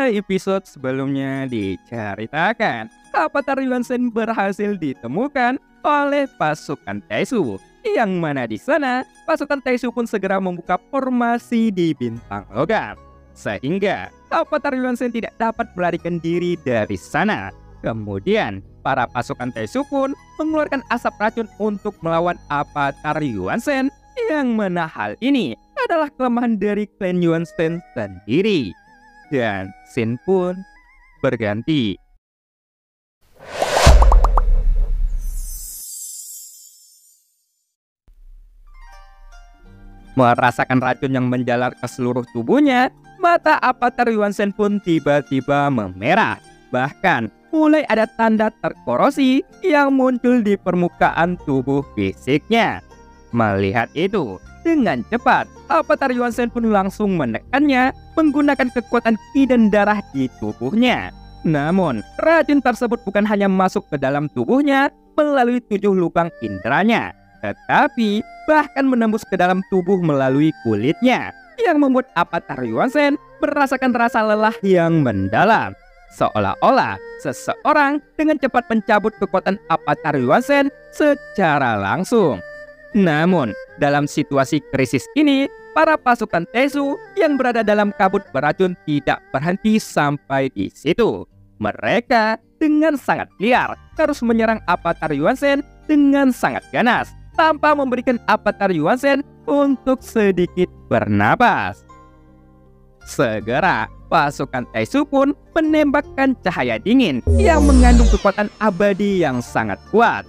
Pada episode sebelumnya diceritakan, Avatar Yuansen berhasil ditemukan oleh pasukan Taishu, yang mana di sana pasukan Taishu pun segera membuka formasi di bintang logam, sehingga Avatar Yuansen tidak dapat melarikan diri dari sana. Kemudian para pasukan Taishu pun mengeluarkan asap racun untuk melawan Avatar Yuansen, yang mana hal ini adalah kelemahan dari klan Yuansen sendiri. Dan scene pun berganti. Merasakan racun yang menjalar ke seluruh tubuhnya, mata Avatar Yuansen pun tiba-tiba memerah. Bahkan mulai ada tanda terkorosi yang muncul di permukaan tubuh fisiknya. Melihat itu, dengan cepat Avatar Yuansen pun langsung menekannya menggunakan kekuatan ki dan darah di tubuhnya. Namun, racun tersebut bukan hanya masuk ke dalam tubuhnya melalui 7 lubang inderanya, tetapi bahkan menembus ke dalam tubuh melalui kulitnya, yang membuat Avatar Yuansen merasakan rasa lelah yang mendalam. Seolah-olah seseorang dengan cepat mencabut kekuatan Avatar Yuansen secara langsung. Namun, dalam situasi krisis ini, para pasukan Taishu yang berada dalam kabut beracun tidak berhenti sampai di situ. Mereka dengan sangat liar terus menyerang Avatar Yuansen dengan sangat ganas, tanpa memberikan Avatar Yuansen untuk sedikit bernapas. Segera, pasukan Taishu pun menembakkan cahaya dingin yang mengandung kekuatan abadi yang sangat kuat.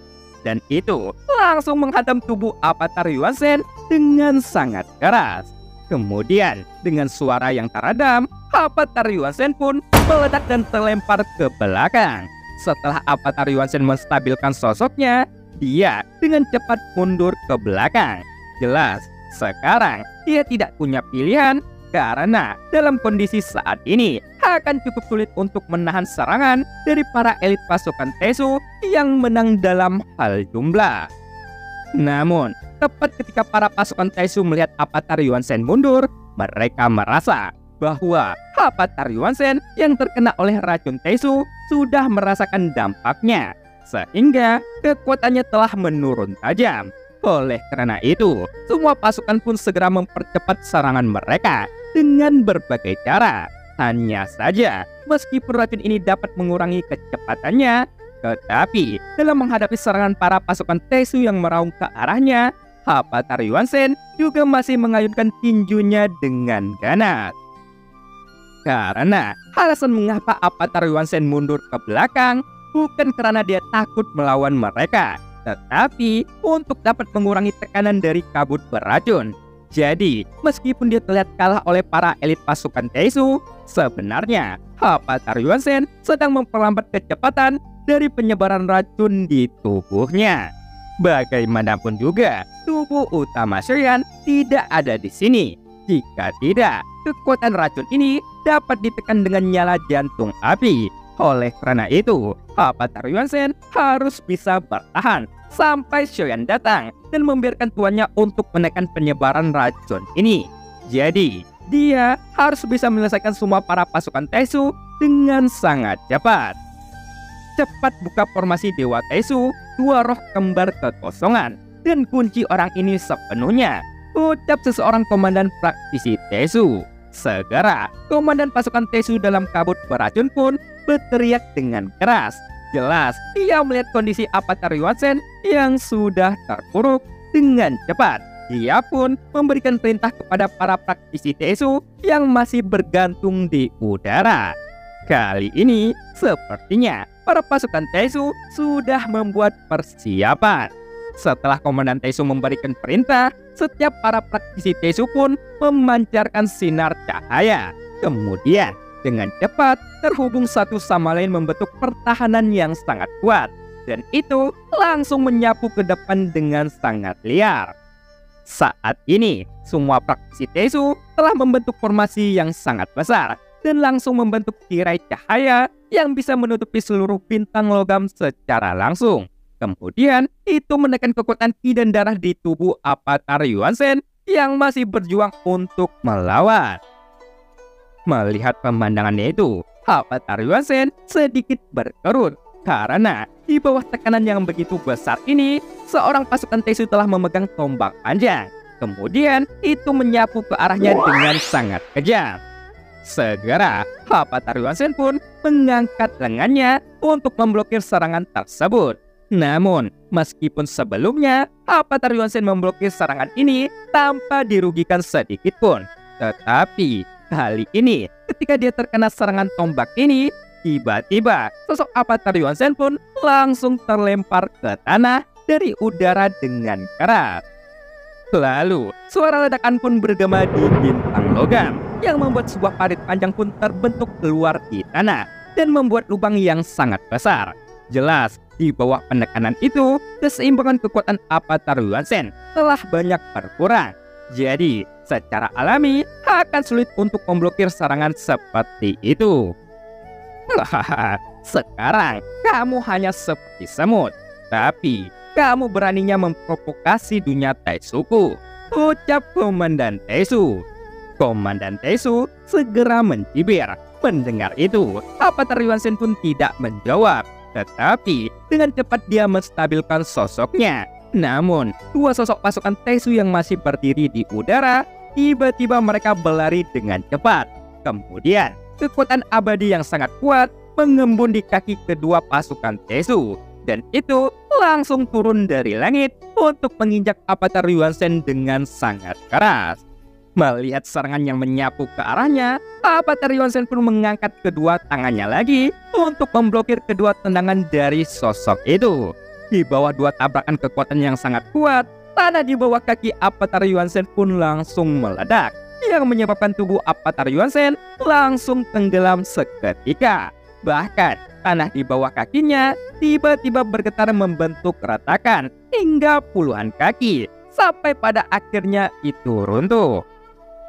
Dan itu langsung menghantam tubuh Avatar Yuansen dengan sangat keras. Kemudian dengan suara yang teredam, Avatar Yuansen pun meledak dan terlempar ke belakang. Setelah Avatar Yuansen menstabilkan sosoknya, dia dengan cepat mundur ke belakang. Jelas, sekarang dia tidak punya pilihan karena dalam kondisi saat ini akan cukup sulit untuk menahan serangan dari para elit pasukan Taishu yang menang dalam hal jumlah. Namun, tepat ketika para pasukan Taishu melihat Avatar Yuansen mundur, mereka merasa bahwa Avatar Yuansen yang terkena oleh racun Taishu sudah merasakan dampaknya, sehingga kekuatannya telah menurun tajam. Oleh karena itu, semua pasukan pun segera mempercepat serangan mereka dengan berbagai cara. Hanya saja, meskipun racun ini dapat mengurangi kecepatannya, tetapi dalam menghadapi serangan para pasukan Taishu yang meraung ke arahnya, Avatar Yuansen juga masih mengayunkan tinjunya dengan ganas. Karena alasan mengapa Avatar Yuansen mundur ke belakang bukan karena dia takut melawan mereka, tetapi untuk dapat mengurangi tekanan dari kabut beracun. Jadi, meskipun dia terlihat kalah oleh para elit pasukan Taishu, sebenarnya Avatar Yuansen sedang memperlambat kecepatan dari penyebaran racun di tubuhnya. Bagaimanapun juga, tubuh utama Shuyan tidak ada di sini. Jika tidak, kekuatan racun ini dapat ditekan dengan nyala jantung api. Oleh karena itu, Avatar Yuansen harus bisa bertahan sampai Shuyan datang dan membiarkan tuannya untuk menekan penyebaran racun ini. Jadi, dia harus bisa menyelesaikan semua para pasukan Taishu dengan sangat cepat. Cepat buka formasi Dewa Taishu, 2 roh kembar kekosongan, dan kunci orang ini sepenuhnya, ucap seseorang komandan praktisi Taishu. Segera, komandan pasukan Taishu dalam kabut beracun pun berteriak dengan keras. Jelas, ia melihat kondisi Avatar Yuansen yang sudah terpuruk dengan cepat. Dia pun memberikan perintah kepada para praktisi Taishu yang masih bergantung di udara. Kali ini, sepertinya para pasukan Taishu sudah membuat persiapan. Setelah komandan Taishu memberikan perintah, setiap para praktisi Taishu pun memancarkan sinar cahaya. Kemudian, dengan cepat terhubung satu sama lain membentuk pertahanan yang sangat kuat. Dan itu langsung menyapu ke depan dengan sangat liar. Saat ini, semua praktisi Taishu telah membentuk formasi yang sangat besar dan langsung membentuk tirai cahaya yang bisa menutupi seluruh bintang logam secara langsung. Kemudian, itu menekan kekuatan ki dan darah di tubuh Avatar Yuansen yang masih berjuang untuk melawan. Melihat pemandangannya itu, Avatar Yuansen sedikit berkerut karena di bawah tekanan yang begitu besar ini, seorang pasukan Taisu telah memegang tombak panjang. Kemudian itu menyapu ke arahnya dengan sangat kejam. Segera Avatar Yuansen pun mengangkat lengannya untuk memblokir serangan tersebut. Namun, meskipun sebelumnya Avatar Yuansen memblokir serangan ini tanpa dirugikan sedikit pun, tetapi kali ini ketika dia terkena serangan tombak ini, tiba-tiba sosok Avatar Yuansen pun langsung terlempar ke tanah dari udara dengan keras. Lalu, suara ledakan pun bergema di bintang logam yang membuat sebuah parit panjang pun terbentuk keluar di tanah dan membuat lubang yang sangat besar. Jelas, di bawah penekanan itu, keseimbangan kekuatan Avatar Yuansen telah banyak berkurang. Jadi, secara alami akan sulit untuk memblokir serangan seperti itu. Hahaha, sekarang kamu hanya seperti semut, tapi kamu beraninya memprovokasi dunia Taisuku, ucap Komandan Taisu. Komandan Taisu segera mencibir. Mendengar itu, Avatar Yuansen pun tidak menjawab, tetapi dengan cepat dia menstabilkan sosoknya. Namun, dua sosok pasukan Taisu yang masih berdiri di udara, tiba-tiba mereka berlari dengan cepat. Kemudian, kekuatan abadi yang sangat kuat mengembun di kaki kedua pasukan Taisu, dan itu langsung turun dari langit untuk menginjak Avatar Yuansen dengan sangat keras. Melihat serangan yang menyapu ke arahnya, Avatar Yuansen pun mengangkat kedua tangannya lagi untuk memblokir kedua tendangan dari sosok itu. Di bawah dua tabrakan kekuatan yang sangat kuat, tanah di bawah kaki Avatar Yuansen pun langsung meledak, yang menyebabkan tubuh Avatar Yuansen langsung tenggelam seketika. Bahkan, tanah di bawah kakinya tiba-tiba bergetar membentuk retakan hingga puluhan kaki, sampai pada akhirnya itu runtuh.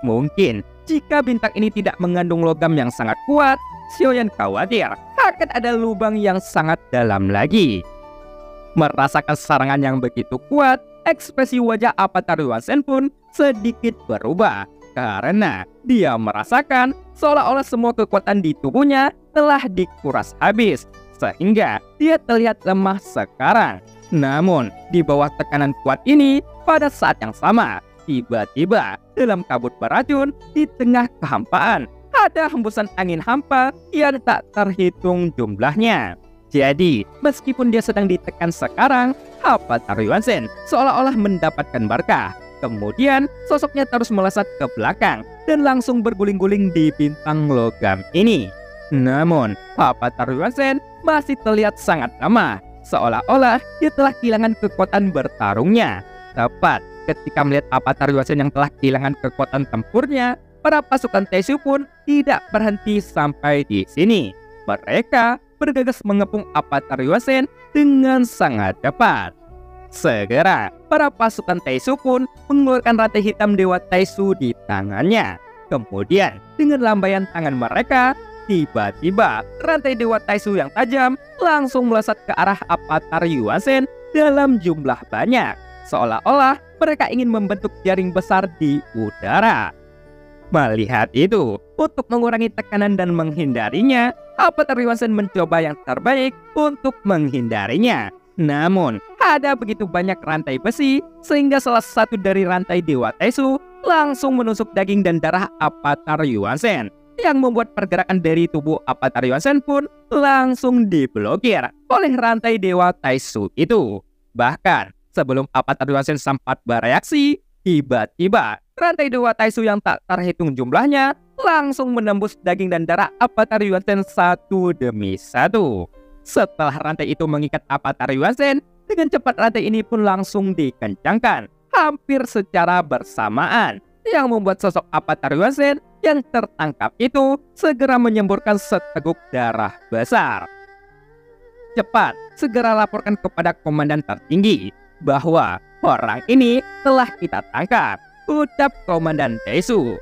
Mungkin jika bintang ini tidak mengandung logam yang sangat kuat, Xiaoyan khawatir akan ada lubang yang sangat dalam lagi. Merasakan serangan yang begitu kuat, ekspresi wajah Avatar Yuansen pun sedikit berubah karena dia merasakan seolah-olah semua kekuatan di tubuhnya telah dikuras habis, sehingga dia terlihat lemah sekarang. Namun, di bawah tekanan kuat ini, pada saat yang sama, tiba-tiba dalam kabut beracun di tengah kehampaan, ada hembusan angin hampa yang tak terhitung jumlahnya. Jadi, meskipun dia sedang ditekan sekarang, Avatar Yuansen seolah-olah mendapatkan berkah. Kemudian, sosoknya terus melesat ke belakang dan langsung berguling-guling di bintang logam ini. Namun, Avatar Yuansen masih terlihat sangat lemah, seolah-olah dia telah kehilangan kekuatan bertarungnya. Tepat ketika melihat Avatar Yuansen yang telah kehilangan kekuatan tempurnya, para pasukan Taisu pun tidak berhenti sampai di sini. Mereka bergegas mengepung Avatar Yuansen dengan sangat cepat. Segera, para pasukan Taisu pun mengeluarkan rantai hitam Dewa Taisu di tangannya. Kemudian, dengan lambaian tangan mereka, tiba-tiba rantai Dewa Taisu yang tajam langsung melesat ke arah Avatar Yuansen dalam jumlah banyak, seolah-olah mereka ingin membentuk jaring besar di udara. Melihat itu, untuk mengurangi tekanan dan menghindarinya, Avatar Yuansen mencoba yang terbaik untuk menghindarinya. Namun, ada begitu banyak rantai besi sehingga salah satu dari rantai Dewa Taisu langsung menusuk daging dan darah Avatar Yuansen, yang membuat pergerakan dari tubuh Avatar Yuansen pun langsung diblokir oleh rantai Dewa Taisu itu. Bahkan, sebelum Avatar Yuansen sempat bereaksi, tiba-tiba rantai Dewa Taisu yang tak terhitung jumlahnya langsung menembus daging dan darah Avatar Yuansen satu demi satu. Setelah rantai itu mengikat Avatar Yuansen, dengan cepat rantai ini pun langsung dikencangkan hampir secara bersamaan, yang membuat sosok Avatar Yuansen yang tertangkap itu segera menyemburkan seteguk darah besar. Cepat, segera laporkan kepada komandan tertinggi bahwa orang ini telah kita tangkap, ucap Komandan Taisu.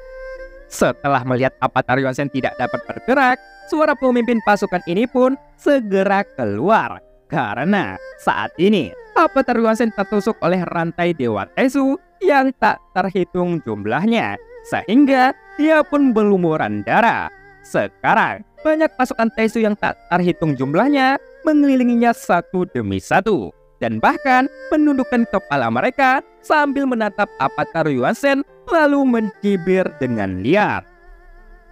Setelah melihat Avatar Yuansen tidak dapat bergerak, suara pemimpin pasukan ini pun segera keluar. Karena saat ini Avatar Yuansen tertusuk oleh rantai Dewa Taisu yang tak terhitung jumlahnya, sehingga dia pun berlumuran darah. Sekarang, banyak pasukan Taesu yang tak terhitung jumlahnya mengelilinginya satu demi satu, dan bahkan menundukkan kepala mereka sambil menatap Avatar Yuan-sen lalu mencibir dengan liar.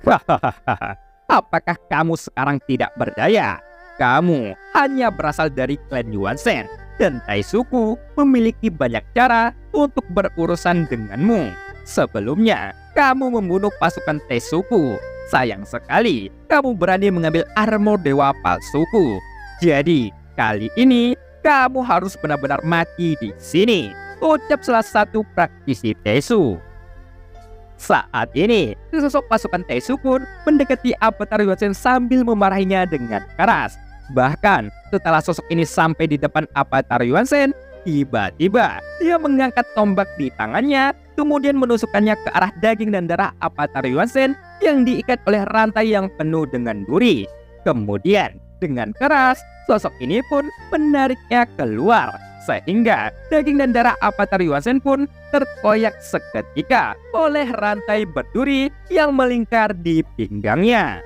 Hahaha, apakah kamu sekarang tidak berdaya? Kamu hanya berasal dari klan Yuan-sen, dan Taisuku memiliki banyak cara untuk berurusan denganmu. Sebelumnya, kamu membunuh pasukan Taisuku. Sayang sekali, kamu berani mengambil armor dewa palsuku. Jadi, kali ini kamu harus benar-benar mati di sini, ucap salah satu praktisi Taesu. Saat ini, sesosok pasukan Taesu pun mendekati Avatar Yuan-sen sambil memarahinya dengan keras. Bahkan, setelah sosok ini sampai di depan Avatar Yuan-sen, tiba-tiba dia mengangkat tombak di tangannya, kemudian menusukkannya ke arah daging dan darah Avatar Yuan-sen yang diikat oleh rantai yang penuh dengan duri. Kemudian, dengan keras, sosok ini pun menariknya keluar, sehingga daging dan darah Avatar Yuan-sen pun terkoyak seketika oleh rantai berduri yang melingkar di pinggangnya.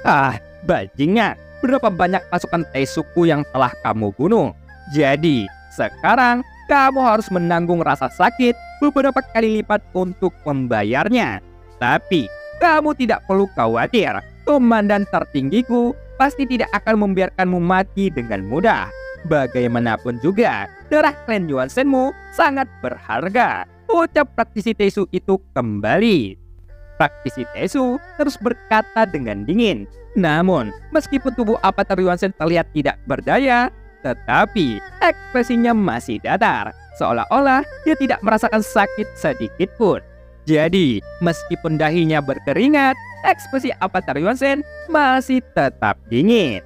Ah, bajingan, berapa banyak pasukan Taesuku yang telah kamu bunuh? Jadi, sekarang kamu harus menanggung rasa sakit beberapa kali lipat untuk membayarnya. Tapi, kamu tidak perlu khawatir, komandan tertinggiku pasti tidak akan membiarkanmu mati dengan mudah. Bagaimanapun juga, darah klan Yuan-senmu sangat berharga, ucap praktisi Taesu itu kembali. Praktisi Taesu terus berkata dengan dingin. Namun, meskipun tubuh Avatar Yuan-sen terlihat tidak berdaya, tetapi ekspresinya masih datar, seolah-olah dia tidak merasakan sakit sedikit pun. Jadi, meskipun dahinya berkeringat, ekspresi Avatar Yuan-sen masih tetap dingin.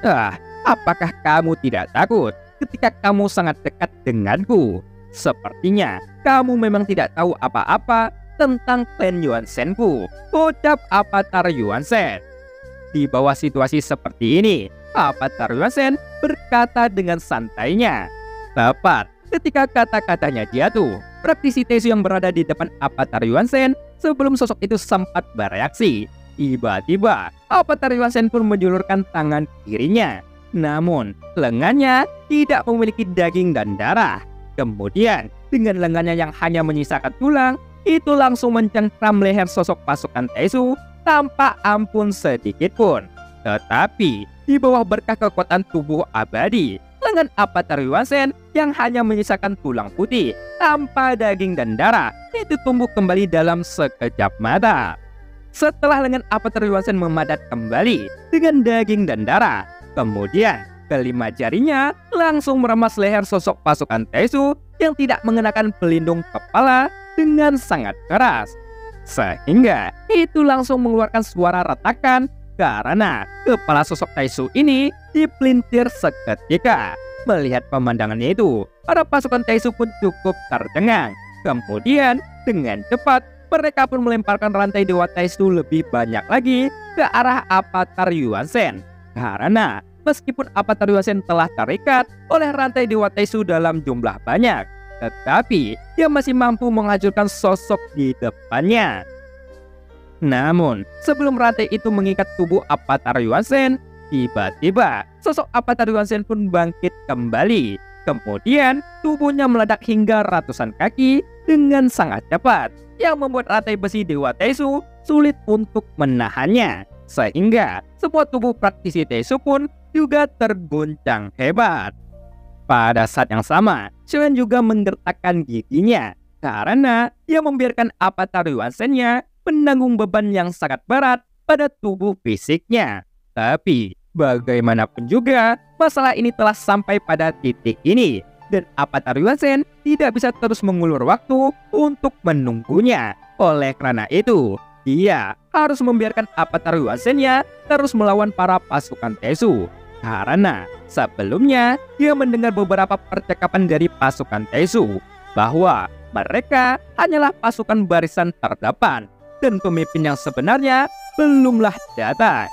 Ah, apakah kamu tidak takut ketika kamu sangat dekat denganku? Sepertinya kamu memang tidak tahu apa-apa tentang klan Yuan-senku, ucap Avatar Yuan-sen. Di bawah situasi seperti ini, Avatar Yuan-sen berkata dengan santainya. Tepat ketika kata-katanya jatuh, praktisi Taesu yang berada di depan Avatar Yuan-sen sebelum sosok itu sempat bereaksi, tiba-tiba Avatar Yuan-sen pun menjulurkan tangan kirinya. Namun, lengannya tidak memiliki daging dan darah. Kemudian, dengan lengannya yang hanya menyisakan tulang, itu langsung mencengkram leher sosok pasukan Taesu tanpa ampun sedikit pun. Tetapi, di bawah berkah kekuatan tubuh abadi, lengan Avatar Yuan-sen yang hanya menyisakan tulang putih tanpa daging dan darah itu tumbuh kembali dalam sekejap mata. Setelah lengan Avatar Yuan-sen memadat kembali dengan daging dan darah, kemudian kelima jarinya langsung meremas leher sosok pasukan Taesu yang tidak mengenakan pelindung kepala dengan sangat keras, sehingga itu langsung mengeluarkan suara retakan karena kepala sosok Taesu ini dipelintir seketika. Melihat pemandangannya itu, para pasukan Taesu pun cukup tercengang. Kemudian dengan cepat mereka pun melemparkan rantai dewa Taesu lebih banyak lagi ke arah Avatar Yuan-sen. Karena meskipun Avatar Yuan-sen telah terikat oleh rantai dewa Taesu dalam jumlah banyak, tetapi dia masih mampu menghancurkan sosok di depannya. Namun, sebelum rantai itu mengikat tubuh Avatar Yuan-sen, tiba-tiba sosok Avatar Yuan-sen pun bangkit kembali. Kemudian, tubuhnya meledak hingga ratusan kaki dengan sangat cepat, yang membuat rantai besi Dewa Taesu sulit untuk menahannya. Sehingga, semua tubuh praktisi Taesu pun juga terguncang hebat. Pada saat yang sama, Xiaoyan juga menggertakkan giginya karena dia membiarkan Avatar Yuan-sen-nya menanggung beban yang sangat berat pada tubuh fisiknya. Tapi bagaimanapun juga, masalah ini telah sampai pada titik ini dan Avatar Yuan-sen tidak bisa terus mengulur waktu untuk menunggunya. Oleh karena itu, dia harus membiarkan Avatar Yuan-sen-nya terus melawan para pasukan Taesu. Karena sebelumnya dia mendengar beberapa percakapan dari pasukan Taesu bahwa mereka hanyalah pasukan barisan terdepan dan pemimpin yang sebenarnya belumlah datang.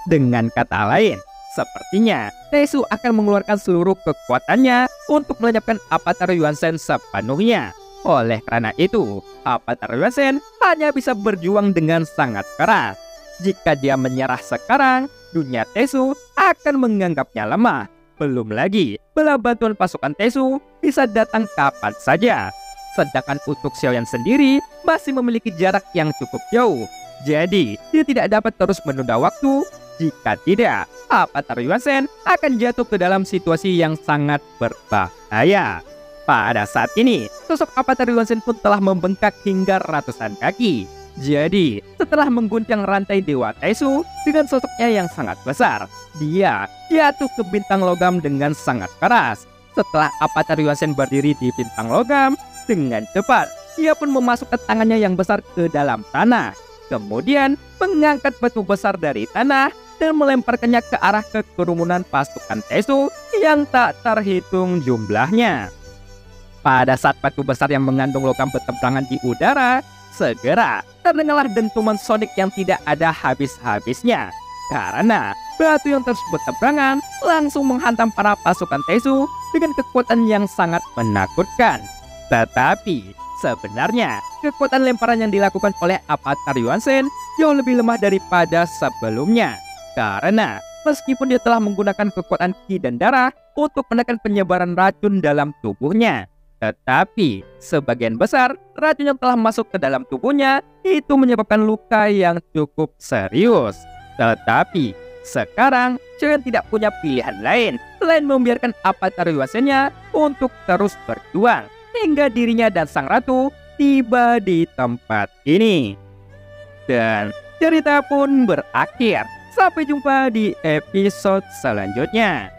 Dengan kata lain, sepertinya Taesu akan mengeluarkan seluruh kekuatannya untuk melenyapkan Avatar Yuan-sen sepenuhnya. Oleh karena itu, Avatar Yuanzhen hanya bisa berjuang dengan sangat keras. Jika dia menyerah sekarang, dunia Tesu akan menganggapnya lemah. Belum lagi, bala bantuan pasukan Tesu bisa datang kapan saja. Sedangkan untuk Xiaoyan sendiri masih memiliki jarak yang cukup jauh. Jadi, dia tidak dapat terus menunda waktu. Jika tidak, Avatar Yuanzhen akan jatuh ke dalam situasi yang sangat berbahaya. Pada saat ini, sosok Avatar Yuanzhen pun telah membengkak hingga ratusan kaki. Jadi, setelah mengguncang rantai Dewa Tesu dengan sosoknya yang sangat besar, dia jatuh ke bintang logam dengan sangat keras. Setelah Avatar Yuanzhen berdiri di bintang logam, dengan cepat, dia pun memasukkan tangannya yang besar ke dalam tanah. Kemudian, mengangkat batu besar dari tanah dan melemparkannya ke arah kerumunan pasukan Tesu yang tak terhitung jumlahnya. Pada saat batu besar yang mengandung logam bertebaran di udara, segera terdengarlah dentuman sonik yang tidak ada habis-habisnya. Karena batu yang terus bertebaran langsung menghantam para pasukan Tesu dengan kekuatan yang sangat menakutkan. Tetapi sebenarnya kekuatan lemparan yang dilakukan oleh Avatar Yuanzhen jauh lebih lemah daripada sebelumnya. Karena meskipun dia telah menggunakan kekuatan ki dan darah untuk menekan penyebaran racun dalam tubuhnya, tetapi sebagian besar racun yang telah masuk ke dalam tubuhnya itu menyebabkan luka yang cukup serius. Tetapi sekarang Xiaoyan tidak punya pilihan lain selain membiarkan Avatar Yuanzhen-nya untuk terus berjuang hingga dirinya dan sang ratu tiba di tempat ini. Dan cerita pun berakhir. Sampai jumpa di episode selanjutnya.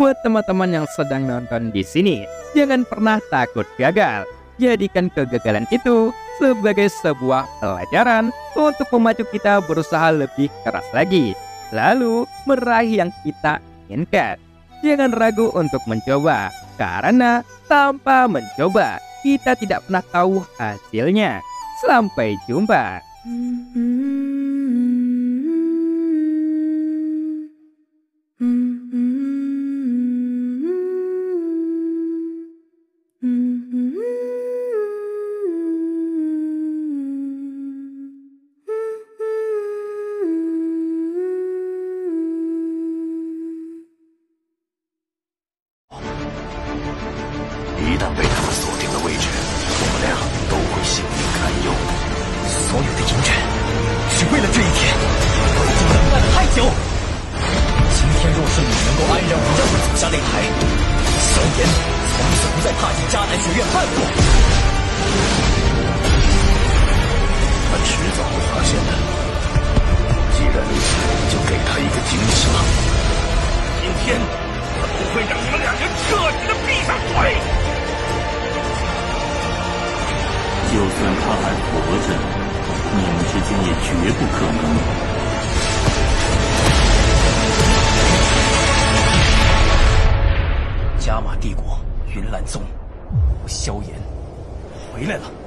Buat teman-teman yang sedang nonton di sini, jangan pernah takut gagal. Jadikan kegagalan itu sebagai sebuah pelajaran untuk memacu kita berusaha lebih keras lagi, lalu meraih yang kita inginkan. Jangan ragu untuk mencoba, karena tanpa mencoba, kita tidak pernah tahu hasilnya. Sampai jumpa.加玛帝国云岚宗，萧炎回来了。